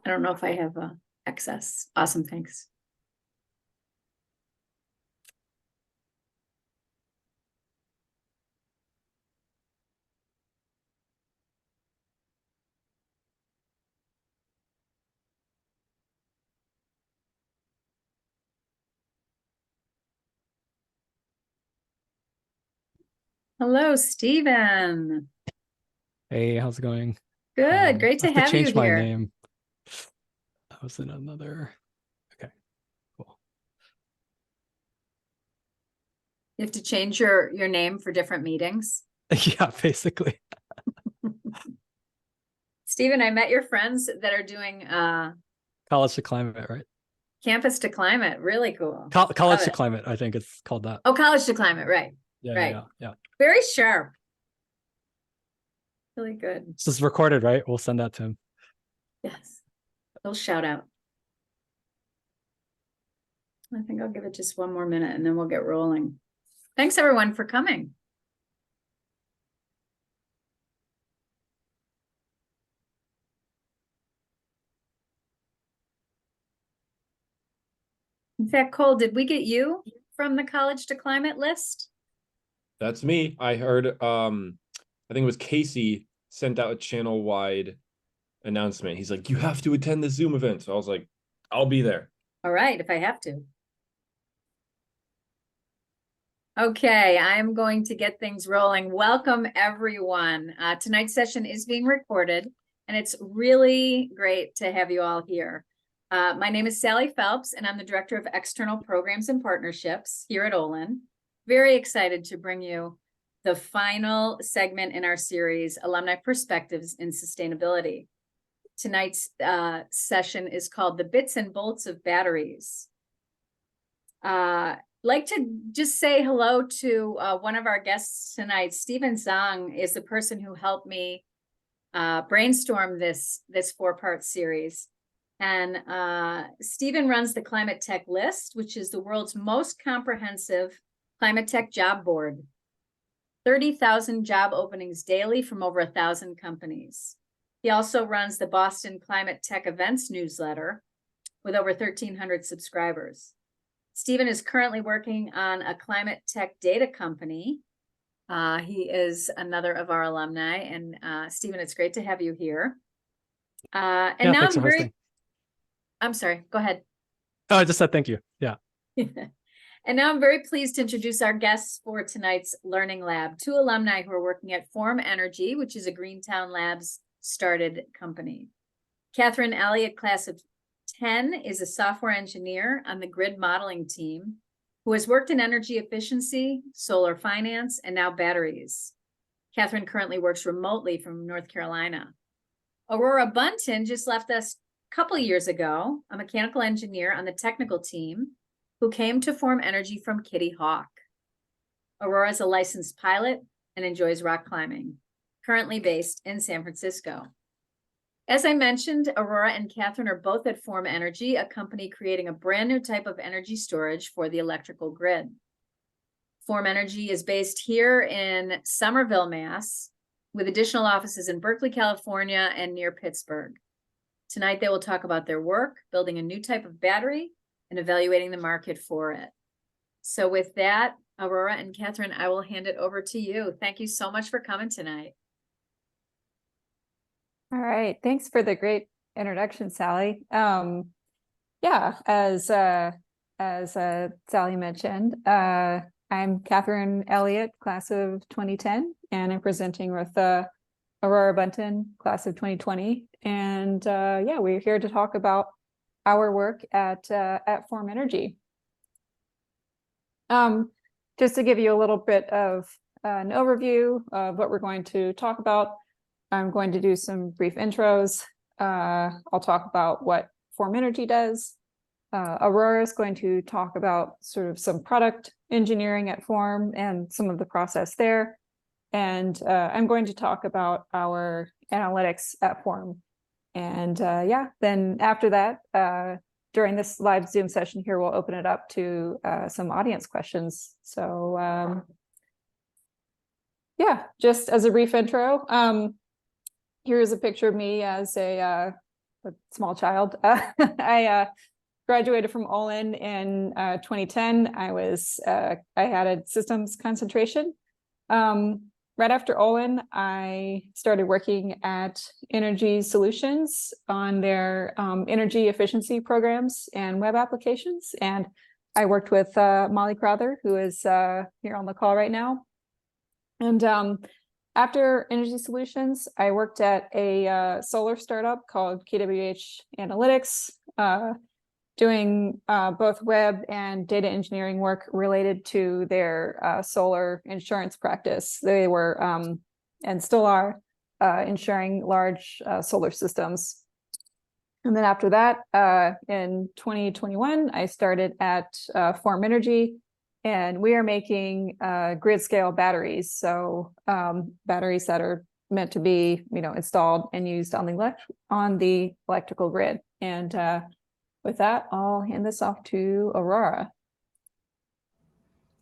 I don't know if I have excess. Awesome, thanks. Hello, Stephen. Hey, how's it going? Good, great I to have to have you change my here. name. I was in another. Okay, cool. You have to change your name for different meetings. Yeah, basically. Stephen, I met your friends that are doing College to Climate, right? campus to climate. Really cool. Love College to it. Climate, I think it's called that. Oh, college to climate, right. Yeah, yeah, Right. yeah, yeah. Very sharp. Really good. This is recorded, right? We'll send that to him. Yes. Little shout out. I think I'll give it just one more minute and then we'll get rolling. Thanks everyone for coming. In fact, Cole, did we get you from the college to climate list? That's me. I heard I think it was Casey sent out a channel wide announcement. He's like, you have to attend the Zoom event. So I was like, I'll be there. All right, if I have to. Okay, I'm going to get things rolling. Welcome, everyone. Tonight's session is being recorded, and it's really great to have you all here. My name is Sally Phelps, and I'm the Director of External Programs and Partnerships here at Olin. Very excited to bring you the final segment in our series, Alumni Perspectives in Sustainability. Tonight's session is called The Bits and Bolts of Batteries. Like to just say hello to one of our guests tonight. Stephen Zhang is the person who helped me brainstorm this 4-part series. And Stephen runs the Climate Tech List, which is the world's most comprehensive climate tech job board. 30,000 job openings daily from over 1,000 companies. He also runs the Boston Climate Tech Events newsletter with over 1,300 subscribers. Stephen is currently working on a climate tech data company. He is another of our alumni. And Stephen, it's great to have you here. And Yeah, now thanks for hosting. I'm sorry, go ahead. Oh, I just said thank you. Yeah. And now I'm very pleased to introduce our guests for tonight's Learning Lab, 2 alumni who are working at Form Energy, which is a Greentown Labs started company. Catherine Elliott, class of 10, is a software engineer on the grid modeling team who has worked in energy efficiency, solar finance, and now batteries. Catherine currently works remotely from North Carolina. Aurora Bunton just left us a couple years ago, a mechanical engineer on the technical team who came to Form Energy from Kitty Hawk. Aurora is a licensed pilot and enjoys rock climbing, currently based in San Francisco. As I mentioned, Aurora and Catherine are both at Form Energy, a company creating a brand new type of energy storage for the electrical grid. Form Energy is based here in Somerville, Mass, with additional offices in Berkeley, California, and near Pittsburgh. Tonight, they will talk about their work, building a new type of battery, and evaluating the market for it. So with that, Aurora and Catherine, I will hand it over to you. Thank you so much for coming tonight. All right, thanks for the great introduction, Sally. Yeah, as Sally mentioned, I'm Catherine Elliott, class of 2010, and I'm presenting with Aurora Bunton, class of 2020. And yeah, we're here to talk about our work at Form Energy. Just to give you a little bit of an overview of what we're going to talk about, I'm going to do some brief intros. I'll talk about what Form Energy does. Aurora is going to talk about sort of some product engineering at Form and some of the process there. And I'm going to talk about our analytics at Form. And yeah, then after that, during this live Zoom session here, we'll open it up to some audience questions. So yeah, just as a brief intro, here's a picture of me as a a small child. I graduated from Olin in 2010. I had a systems concentration. Right after Olin, I started working at Energy Solutions on their energy efficiency programs and web applications. And I worked with Molly Crowther, who is here on the call right now. And after Energy Solutions, I worked at a solar startup called KWH Analytics, doing both web and data engineering work related to their solar insurance practice. They were and still are insuring large solar systems. And then after that, in 2021, I started at Form Energy, and we are making grid scale batteries. So batteries that are meant to be, installed and used on the electrical grid. And with that, I'll hand this off to Aurora.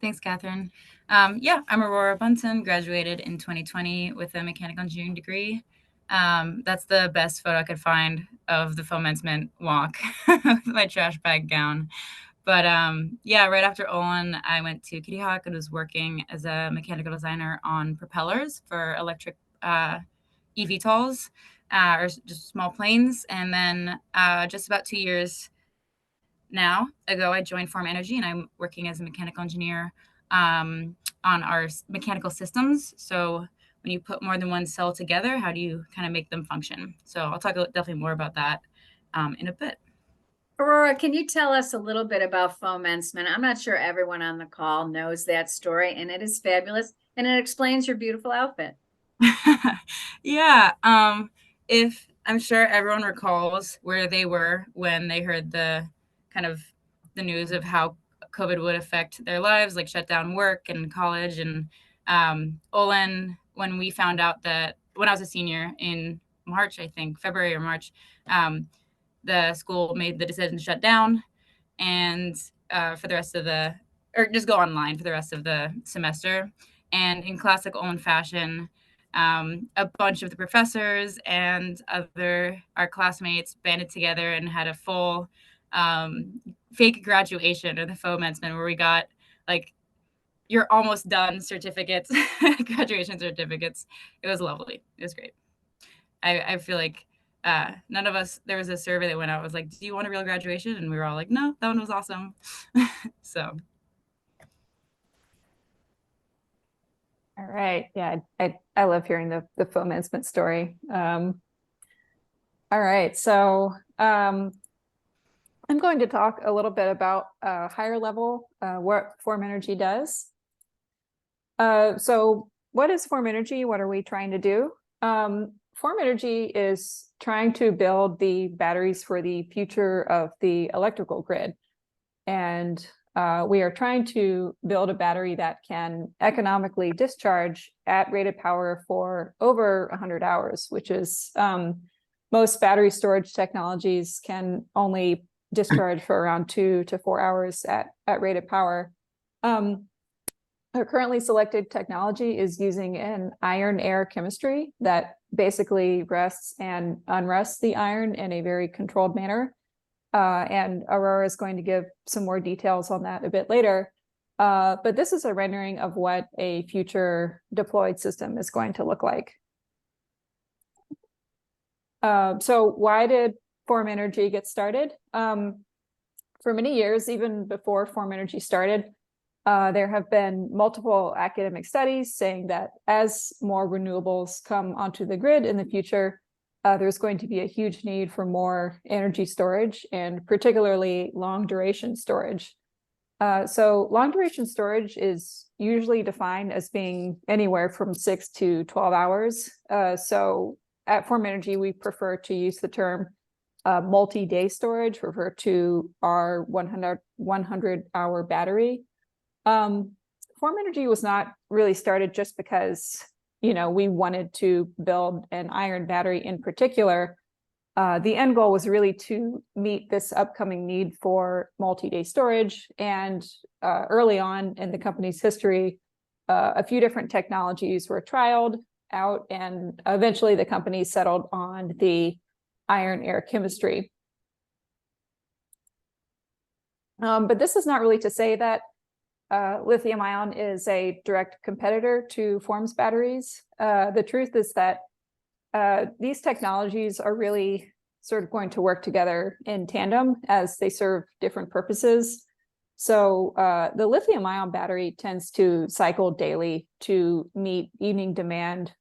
Thanks, Catherine. Yeah, I'm Aurora Bunton, graduated in 2020 with a mechanical engineering degree. That's the best photo I could find of the fomentsment walk with my trash bag gown. But yeah, right after Olin, I went to Kitty Hawk and was working as a mechanical designer on propellers for electric eVTOLs, or just small planes. And then just about 2 years now ago, I joined Form Energy, and I'm working as a mechanical engineer on our mechanical systems. So when you put more than one cell together, how do you kind of make them function? So I'll talk definitely more about that in a bit. Aurora, can you tell us a little bit about fomentsment? I'm not sure everyone on the call knows that story, and it is fabulous, and it explains your beautiful outfit. Yeah, if I'm sure everyone recalls where they were when they heard the news of how COVID would affect their lives, like shut down work and college. And Olin, when we found out that, when I was a senior in March, I think February or March, the school made the decision to shut down and for the rest of or just go online for the rest of the semester. And in classic Olin fashion, a bunch of the professors and our classmates banded together and had a full fake graduation, or the fomentsment, where we got like you're almost done certificates, graduation certificates. It was lovely. It was great. I feel like none of us, there was a survey that went out, was like, do you want a real graduation? And we were all like, no, that one was awesome. So. All right. Yeah, I love hearing the fomentsment story. All right. So I'm going to talk a little bit about higher level, what Form Energy does. So what is Form Energy? What are we trying to do? Form Energy is trying to build the batteries for the future of the electrical grid. And we are trying to build a battery that can economically discharge at rated power for over 100 hours, which is most battery storage technologies can only discharge for around 2 to 4 hours at rated power. Our currently selected technology is using an iron air chemistry that basically rests and unrests the iron in a very controlled manner. And Aurora is going to give some more details on that a bit later. But this is a rendering of what a future deployed system is going to look like. So why did Form Energy get started? For many years, even before Form Energy started, there have been multiple academic studies saying that as more renewables come onto the grid in the future, there's going to be a huge need for more energy storage, and particularly long duration storage. So long duration storage is usually defined as being anywhere from 6 to 12 hours. So at Form Energy, we prefer to use the term multi-day storage, refer to our 100-hour battery. Form Energy was not really started just because, we wanted to build an iron battery in particular. The end goal was really to meet this upcoming need for multi-day storage. And early on in the company's history, a few different technologies were trialed out, and eventually the company settled on the iron-air chemistry. But this is not really to say that lithium ion is a direct competitor to Form's batteries. The truth is that these technologies are really sort of going to work together in tandem as they serve different purposes. So the lithium ion battery tends to cycle daily to meet evening demand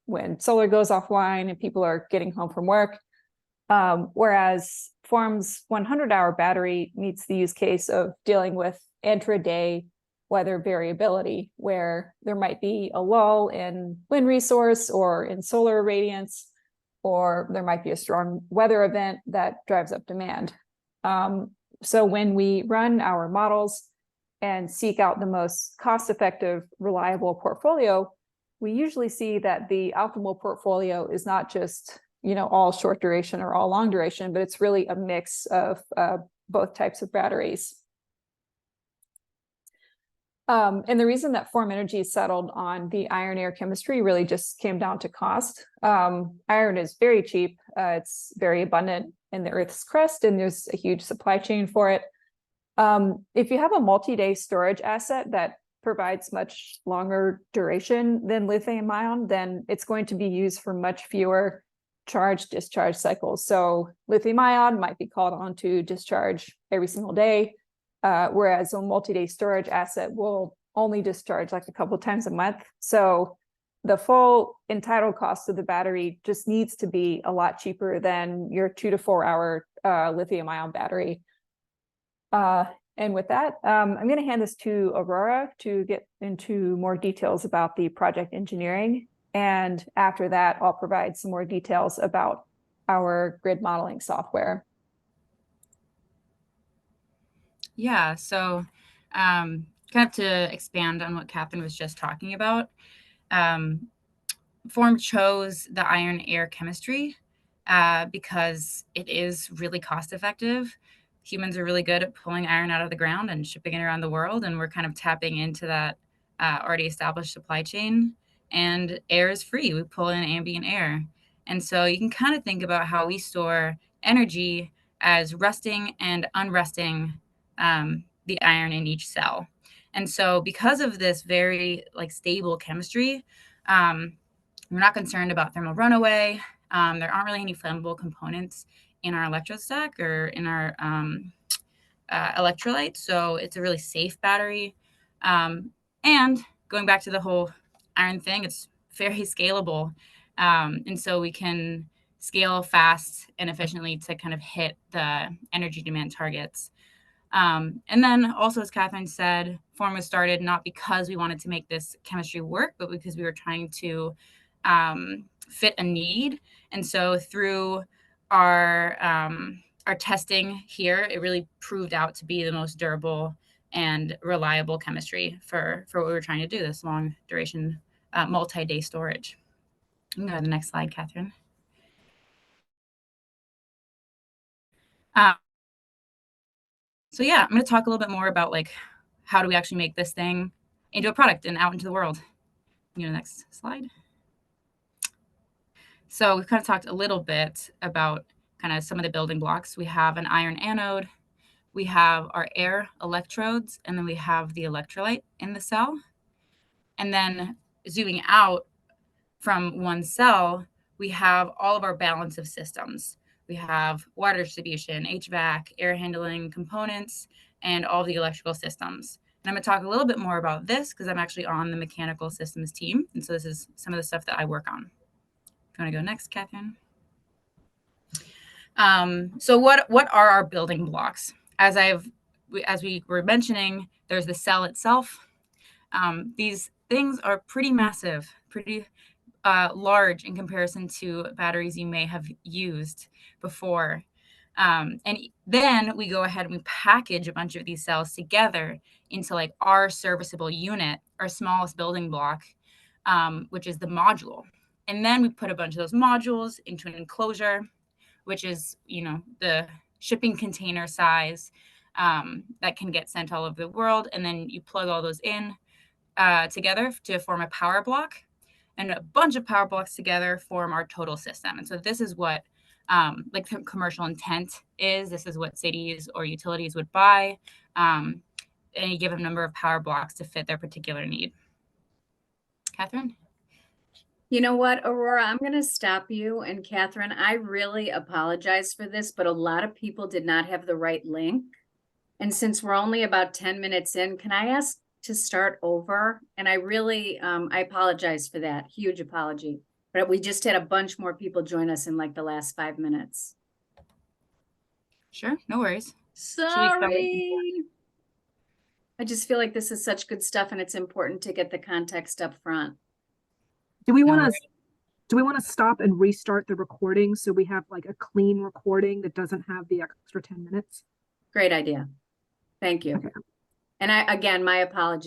when solar goes offline and people are getting home from work. Whereas Form's 100-hour battery meets the use case of dealing with intraday weather variability, where there might be a lull in wind resource or in solar irradiance, or there might be a strong weather event that drives up demand. So when we run our models and seek out the most cost-effective, reliable portfolio, we usually see that the optimal portfolio is not just all short duration or all long duration, but it's really a mix of both types of batteries. And the reason that Form Energy settled on the iron-air chemistry really just came down to cost. Iron is very cheap. It's very abundant in the Earth's crust, and there's a huge supply chain for it. If you have a multi-day storage asset that provides much longer duration than lithium ion, then it's going to be used for much fewer charge-discharge cycles. So lithium ion might be called on to discharge every single day, whereas a multi-day storage asset will only discharge like a couple times a month. So the full entitled cost of the battery just needs to be a lot cheaper than your 2 to 4 hour lithium ion battery. And with that, I'm going to hand this to Aurora to get into more details about the project engineering. And after that, I'll provide some more details about our grid modeling software. Yeah, so kind of to expand on what Catherine was just talking about, Form chose the iron-air chemistry because it is really cost-effective. Humans are really good at pulling iron out of the ground and shipping it around the world, and we're kind of tapping into that already established supply chain. And air is free. We pull in ambient air. And so you can kind of think about how we store energy as resting and unresting the iron in each cell. And so because of this very stable chemistry, we're not concerned about thermal runaway. There aren't really any flammable components in our electrostack or in our electrolyte. So it's a really safe battery. And going back to the whole iron thing, it's very scalable. And so we can scale fast and efficiently to kind of hit the energy demand targets. And then also, as Catherine said, Form was started not because we wanted to make this chemistry work, but because we were trying to fit a need. And so through our testing here, it really proved out to be the most durable and reliable chemistry for what we were trying to do, this long duration multi-day storage. You can go to the next slide, Catherine. So yeah, I'm going to talk a little bit more about how do we actually make this thing into a product and out into the world. You know, next slide. So we've kind of talked a little bit about kind of some of the building blocks. We have an iron anode, we have our air electrodes, and then we have the electrolyte in the cell. And then zooming out from one cell, we have all of our balance of systems. We have water distribution, HVAC, air handling components, and all the electrical systems. And I'm going to talk a little bit more about this because I'm actually on the mechanical systems team. And so this is some of the stuff that I work on. If you want to go next, Catherine. So what are our building blocks? As we were mentioning, there's the cell itself. These things are pretty massive, pretty large in comparison to batteries you may have used before. And then we go ahead and we package a bunch of these cells together into our serviceable unit, our smallest building block, which is the module. And then we put a bunch of those modules into an enclosure, which is, the shipping container size that can get sent all over the world. And then you plug all those in together to form a power block. And a bunch of power blocks together form our total system. And so this is what like the commercial intent is. This is what cities or utilities would buy. And you give them a number of power blocks to fit their particular need. Catherine? You know what, Aurora, I'm going to stop you. And Catherine, I really apologize for this, but a lot of people did not have the right link. And since we're only about 10 minutes in, can I ask to start over? And I really, I apologize for that. Huge apology. But we just had a bunch more people join us in like the last 5 minutes. Sure, no worries. Sorry. I just feel like this is such good stuff and it's important to get the context up front. Do we No want worries. to do we want to stop and restart the recording so we have like a clean recording that doesn't have the extra 10 minutes? Great idea. Thank you. Okay. And again, my apologies.